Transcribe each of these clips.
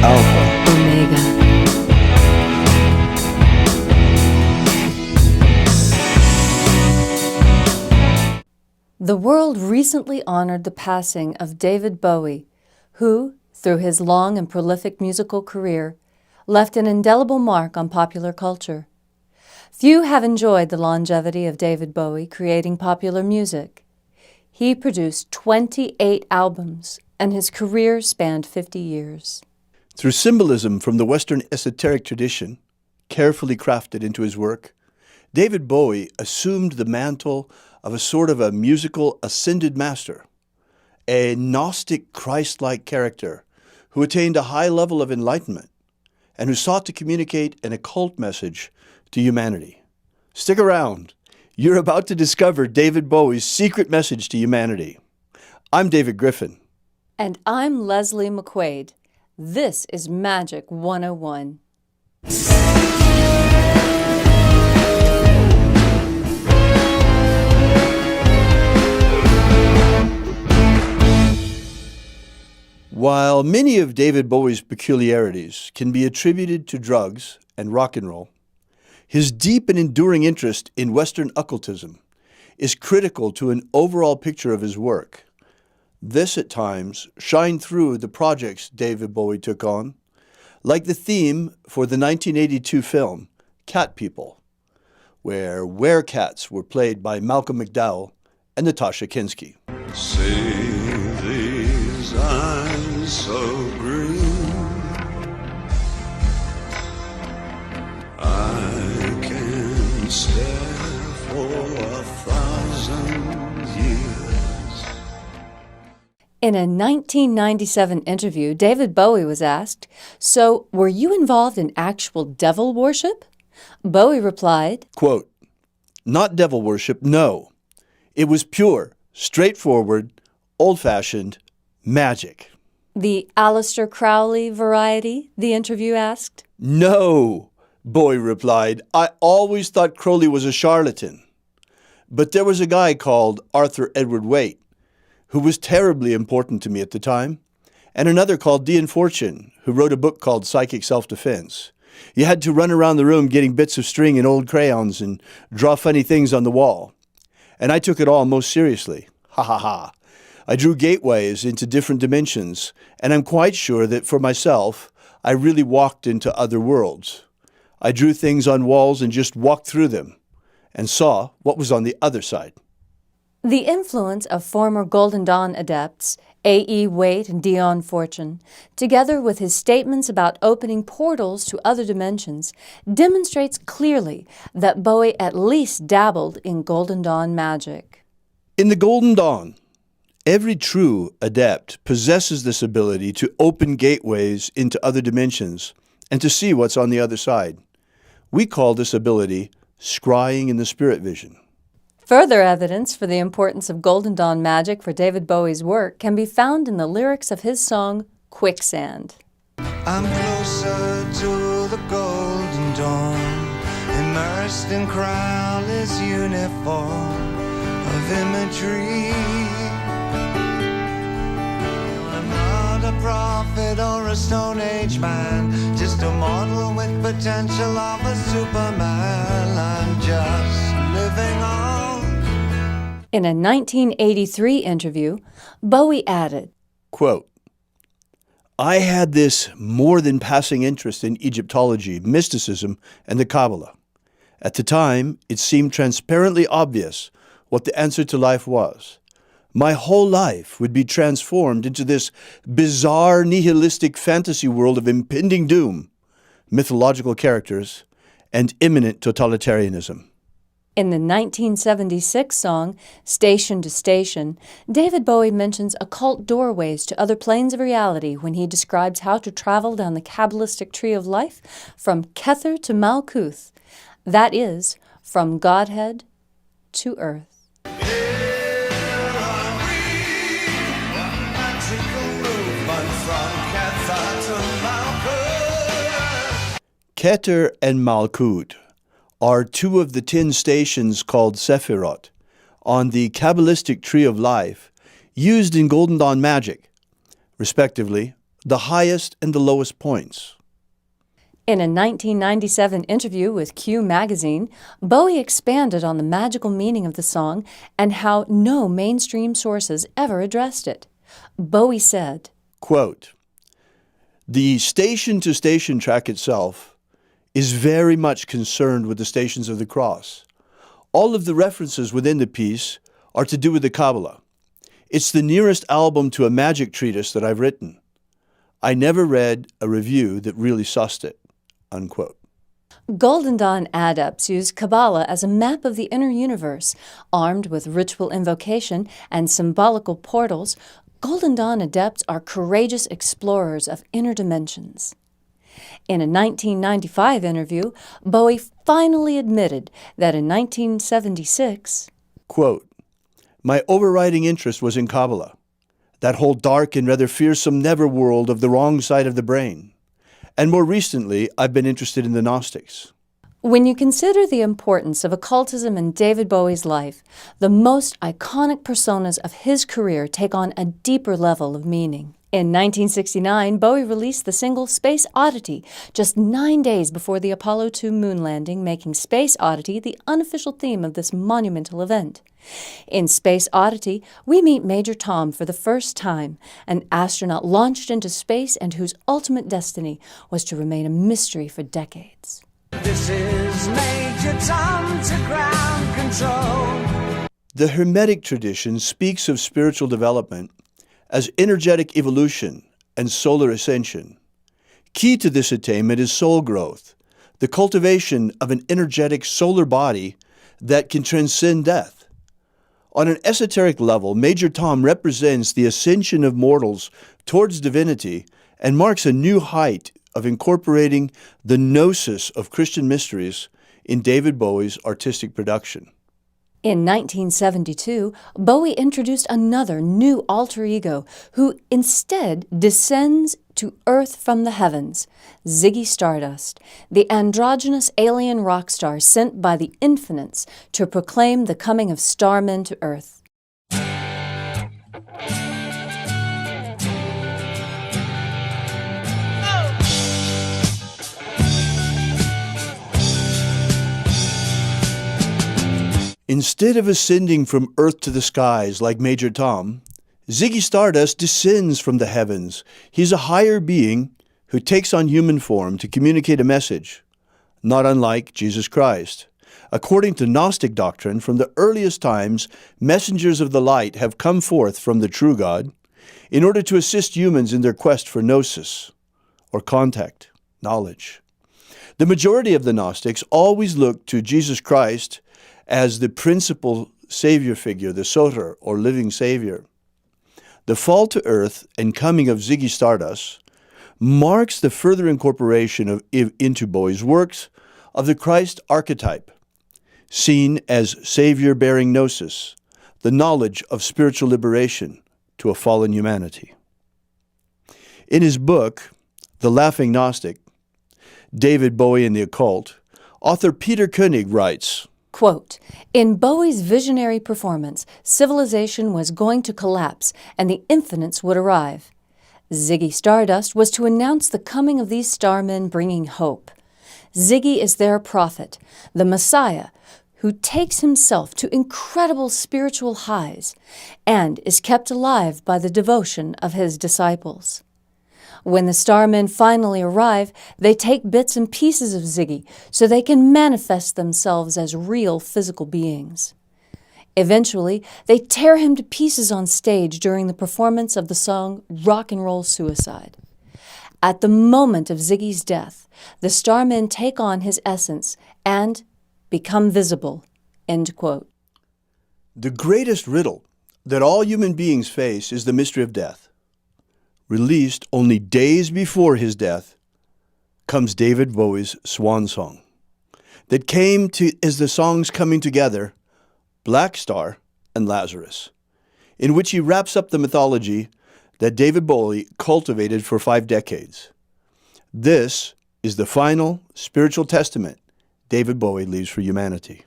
Alpha Omega. The world recently honored the passing of David Bowie, who, through his long and prolific musical career, left an indelible mark on popular culture. Few have enjoyed the longevity of David Bowie creating popular music. He produced 28 albums, and his career spanned 50 years. Through symbolism from the Western esoteric tradition, carefully crafted into his work, David Bowie assumed the mantle of a sort of a musical ascended master, a Gnostic Christ-like character who attained a high level of enlightenment and who sought to communicate an occult message to humanity. Stick around. You're about to discover David Bowie's secret message to humanity. I'm David Griffin. And I'm Leslie McQuade. This is Magick 101. While many of David Bowie's peculiarities can be attributed to drugs and rock and roll, his deep and enduring interest in Western occultism is critical to an overall picture of his work. This, at times, shined through the projects David Bowie took on, like the theme for the 1982 film Cat People, where werecats were played by Malcolm McDowell and Natasha Kinski. See these eyes so green, I can stare for 1,000 years. In a 1997 interview, David Bowie was asked, "So, were you involved in actual devil worship?" Bowie replied, Quote, "Not devil worship, no. It was pure, straightforward, old-fashioned magic." "The Aleister Crowley variety?" the interview asked. "No," Bowie replied. "I always thought Crowley was a charlatan. But there was a guy called Arthur Edward Waite, who was terribly important to me at the time, and another called Dean Fortune, who wrote a book called Psychic Self-Defense. You had to run around the room getting bits of string and old crayons and draw funny things on the wall. And I took it all most seriously. Ha ha ha. I drew gateways into different dimensions, and I'm quite sure that for myself, I really walked into other worlds. I drew things on walls and just walked through them and saw what was on the other side." The influence of former Golden Dawn adepts, A.E. Waite and Dion Fortune, together with his statements about opening portals to other dimensions, demonstrates clearly that Bowie at least dabbled in Golden Dawn magic. In the Golden Dawn, every true adept possesses this ability to open gateways into other dimensions and to see what's on the other side. We call this ability scrying in the spirit vision. Further evidence for the importance of Golden Dawn magic for David Bowie's work can be found in the lyrics of his song, Quicksand. I'm closer to the golden dawn, immersed in Crowley's uniform of imagery. I'm not a prophet or a Stone Age man, just a model with potential of a Superman. I'm just living on. In a 1983 interview, Bowie added, Quote, "I had this more than passing interest in Egyptology, mysticism, and the Kabbalah. At the time, it seemed transparently obvious what the answer to life was. My whole life would be transformed into this bizarre nihilistic fantasy world of impending doom, mythological characters, and imminent totalitarianism." In the 1976 song, Station to Station, David Bowie mentions occult doorways to other planes of reality when he describes how to travel down the Kabbalistic tree of life from Kether to Malkuth, that is, from Godhead to Earth. Keter and Malkut are two of the 10 stations called Sephirot on the Kabbalistic tree of life used in Golden Dawn magic, respectively, the highest and the lowest points. In a 1997 interview with Q magazine, Bowie expanded on the magical meaning of the song and how no mainstream sources ever addressed it. Bowie said, Quote, "The station-to-station track itself is very much concerned with the Stations of the Cross. All of the references within the piece are to do with the Kabbalah. It's the nearest album to a Magick treatise that I've written. I never read a review that really sussed it." Unquote. Golden Dawn adepts use Kabbalah as a map of the inner universe. Armed with ritual invocation and symbolical portals, Golden Dawn adepts are courageous explorers of inner dimensions. In a 1995 interview, Bowie finally admitted that in 1976, Quote, "My overriding interest was in Kabbalah, that whole dark and rather fearsome netherworld of the wrong side of the brain. And more recently, I've been interested in the Gnostics." when you consider the importance of occultism in David Bowie's life, the most iconic personas of his career take on a deeper level of meaning. In 1969, Bowie released the single Space Oddity, just 9 days before the Apollo 2 moon landing, making Space Oddity the unofficial theme of this monumental event. In Space Oddity, we meet Major Tom for the first time, an astronaut launched into space and whose ultimate destiny was to remain a mystery for decades. This is Major Tom to ground control. The Hermetic tradition speaks of spiritual development as energetic evolution and solar ascension. Key to this attainment is soul growth, the cultivation of an energetic solar body that can transcend death. On an esoteric level, Major Tom represents the ascension of mortals towards divinity and marks a new height of incorporating the gnosis of Christian mysteries in David Bowie's artistic production. In 1972, Bowie introduced another new alter ego who instead descends to Earth from the heavens, Ziggy Stardust, the androgynous alien rock star sent by the Infinites to proclaim the coming of starmen to Earth. Instead of ascending from Earth to the skies like Major Tom, Ziggy Stardust descends from the heavens. He's a higher being who takes on human form to communicate a message, not unlike Jesus Christ. According to Gnostic doctrine, from the earliest times, messengers of the light have come forth from the true God in order to assist humans in their quest for gnosis, or contact, knowledge. The majority of the Gnostics always look to Jesus Christ as the principal savior figure, the Soter, or living savior. The fall to earth and coming of Ziggy Stardust marks the further incorporation into Bowie's works of the Christ archetype, seen as savior bearing gnosis, the knowledge of spiritual liberation to a fallen humanity. In his book, The Laughing Gnostic, David Bowie and the Occult, author Peter Koenig writes, Quote, "In Bowie's visionary performance, civilization was going to collapse and the infinites would arrive. Ziggy Stardust was to announce the coming of these starmen bringing hope. Ziggy is their prophet, the Messiah, who takes himself to incredible spiritual highs and is kept alive by the devotion of his disciples. When the starmen finally arrive, they take bits and pieces of Ziggy so they can manifest themselves as real physical beings. Eventually, they tear him to pieces on stage during the performance of the song Rock and Roll Suicide. At the moment of Ziggy's death, the starmen take on his essence and become visible." End quote. The greatest riddle that all human beings face is the mystery of death. Released only days before his death comes David Bowie's Swan Song, that came to as the songs coming together, Black Star and Lazarus, in which he wraps up the mythology that David Bowie cultivated for 5 decades. This is the final spiritual testament David Bowie leaves for humanity.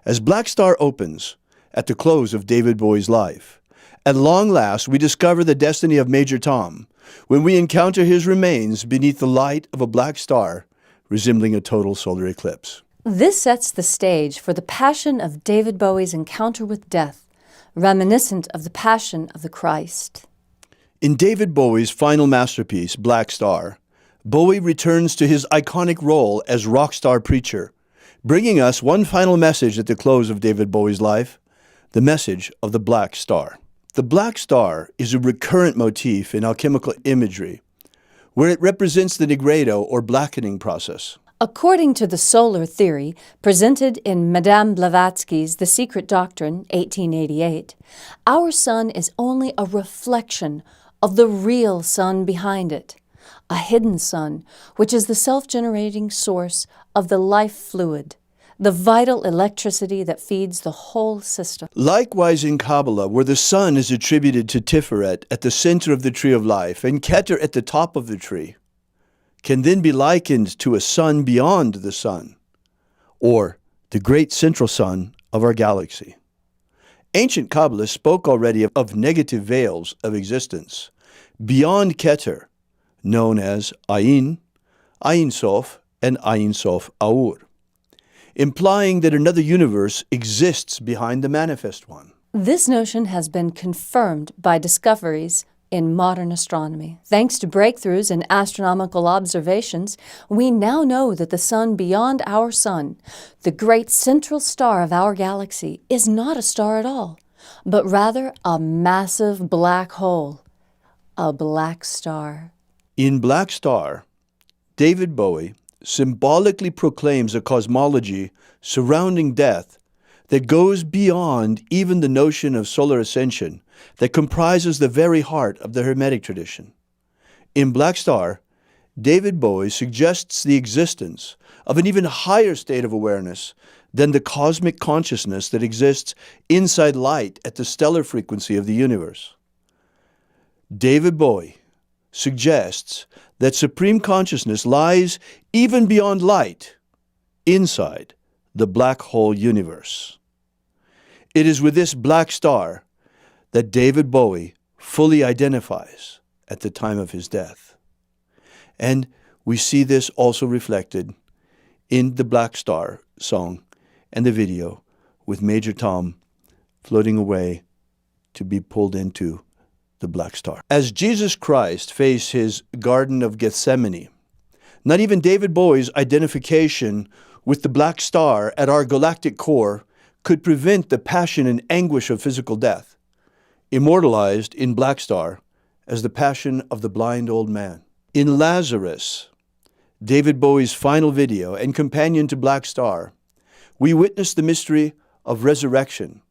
As Black Star opens at the close of David Bowie's life, at long last we discover the destiny of Major Tom, when we encounter his remains beneath the light of a black star resembling a total solar eclipse. This sets the stage for the passion of David Bowie's encounter with death, reminiscent of the Passion of the Christ. In David Bowie's final masterpiece, Black Star, Bowie returns to his iconic role as rock star preacher, bringing us one final message at the close of David Bowie's life, the message of the Black Star. The Black Star is a recurrent motif in alchemical imagery, where it represents the nigredo or blackening process. According to the solar theory presented in Madame Blavatsky's The Secret Doctrine, 1888, our sun is only a reflection of the real sun behind it, a hidden sun, which is the self-generating source of the life fluid, the vital electricity that feeds the whole system. Likewise in Kabbalah, where the sun is attributed to Tiferet at the center of the tree of life and Keter at the top of the tree, can then be likened to a sun beyond the sun, or the great central sun of our galaxy. Ancient Kabbalists spoke already of negative veils of existence beyond Keter, known as Ayin, Ayin Sof, and Ayin Sof Aur, implying that another universe exists behind the manifest one. This notion has been confirmed by discoveries in modern astronomy. Thanks to breakthroughs in astronomical observations, we now know that the sun beyond our sun, the great central star of our galaxy, is not a star at all, but rather a massive black hole, a black star. In Black Star, David Bowie symbolically proclaims a cosmology surrounding death that goes beyond even the notion of solar ascension that comprises the very heart of the Hermetic tradition. In Black Star, David Bowie suggests the existence of an even higher state of awareness than the cosmic consciousness that exists inside light at the stellar frequency of the universe. David Bowie suggests that supreme consciousness lies even beyond light, inside the black hole universe. It is with this black star that David Bowie fully identifies at the time of his death. And we see this also reflected in the Black Star song and the video with Major Tom floating away to be pulled into the black star. As Jesus Christ faced his Garden of Gethsemane, not even David Bowie's identification with the black star at our galactic core could prevent the passion and anguish of physical death, immortalized in Black Star as the passion of the blind old man. In Lazarus, David Bowie's final video and companion to Black Star, we witness the mystery of resurrection.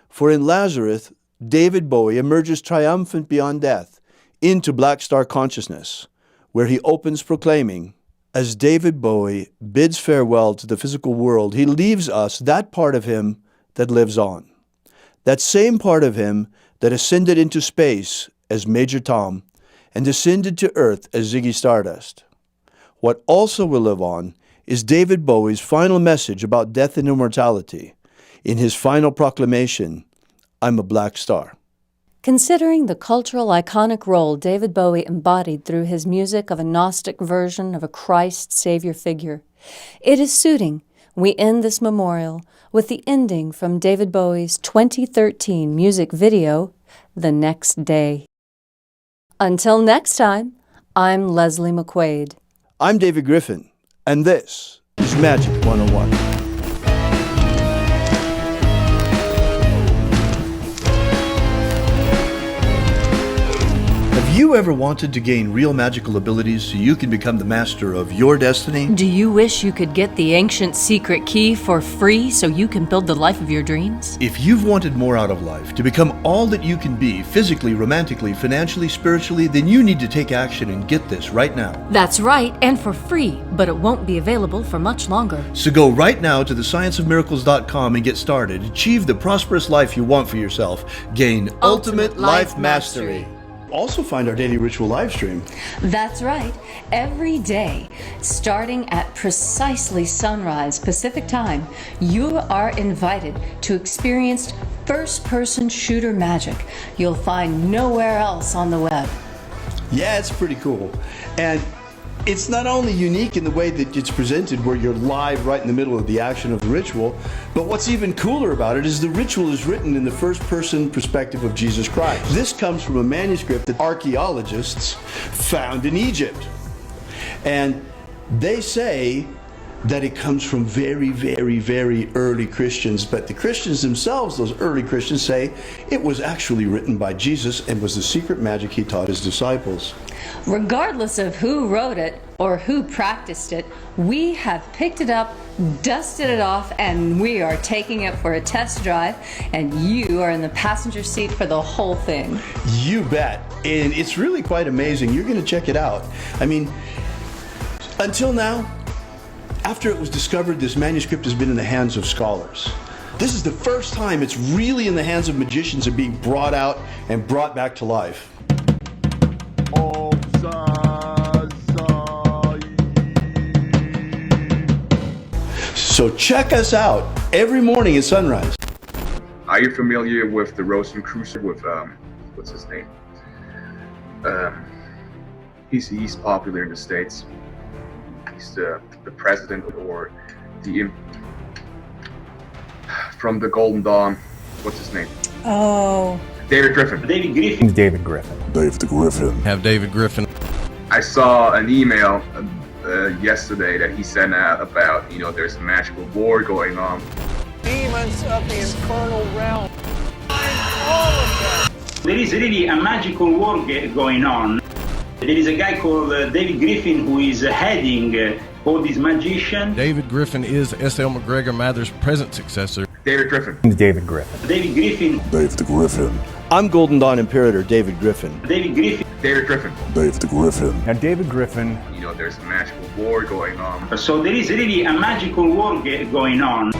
For in Lazarus, David Bowie emerges triumphant beyond death into Black Star consciousness, where he opens proclaiming, as David Bowie bids farewell to the physical world, he leaves us that part of him that lives on. That same part of him that ascended into space as Major Tom and descended to Earth as Ziggy Stardust. What also will live on is David Bowie's final message about death and immortality in his final proclamation, I'm a black star. Considering the cultural iconic role David Bowie embodied through his music of a Gnostic version of a Christ Savior figure, it is suiting we end this memorial with the ending from David Bowie's 2013 music video, The Next Day. Until next time, I'm Leslie McQuade. I'm David Griffin, and this is Magick 101. Have you ever wanted to gain real magical abilities so you can become the master of your destiny? Do you wish you could get the ancient secret key for free so you can build the life of your dreams? If you've wanted more out of life, to become all that you can be, physically, romantically, financially, spiritually, then you need to take action and get this right now. That's right, and for free, but it won't be available for much longer. So go right now to thescienceofmiracles.com and get started. Achieve the prosperous life you want for yourself. Gain ultimate life mastery. Also find our daily ritual live stream. That's right. Every day, starting at precisely sunrise Pacific time, you are invited to experience first-person shooter magic you'll find nowhere else on the web. Yeah, it's pretty cool. And it's not only unique in the way that it's presented, where you're live right in the middle of the action of the ritual, but what's even cooler about it is the ritual is written in the first-person perspective of Jesus Christ. This comes from a manuscript that archaeologists found in Egypt. And they say that it comes from very, very, very early Christians, but the Christians themselves, those early Christians, say it was actually written by Jesus and was the secret magic he taught his disciples. Regardless of who wrote it or who practiced it, we have picked it up, dusted it off, and we are taking it for a test drive, and you are in the passenger seat for the whole thing. You bet. And it's really quite amazing. You're going to check it out. I mean, until now, after it was discovered, this manuscript has been in the hands of scholars. This is the first time it's really in the hands of magicians and being brought out and brought back to life. So check us out every morning at sunrise. Are you familiar with the Rosicrucian with what's his name? He's popular in the States. He's the president or the from the Golden Dawn. What's his name? Oh. David Griffin. David Griffin. David Griffin. Have David Griffin. I saw an email yesterday that he sent out about, you know, there's a magical war going on. Demons of the infernal realm. All of them. There is really a magical war going on. There is a guy called David Griffin who is heading all these magicians. David Griffin is S.L. McGregor Mather's present successor. David Griffin. David Griffin. I'm Golden Dawn Imperator David Griffin. David Griffin. David Griffin. Now, David Griffin. You know, there's a magical war going on. So there is really a magical war going on.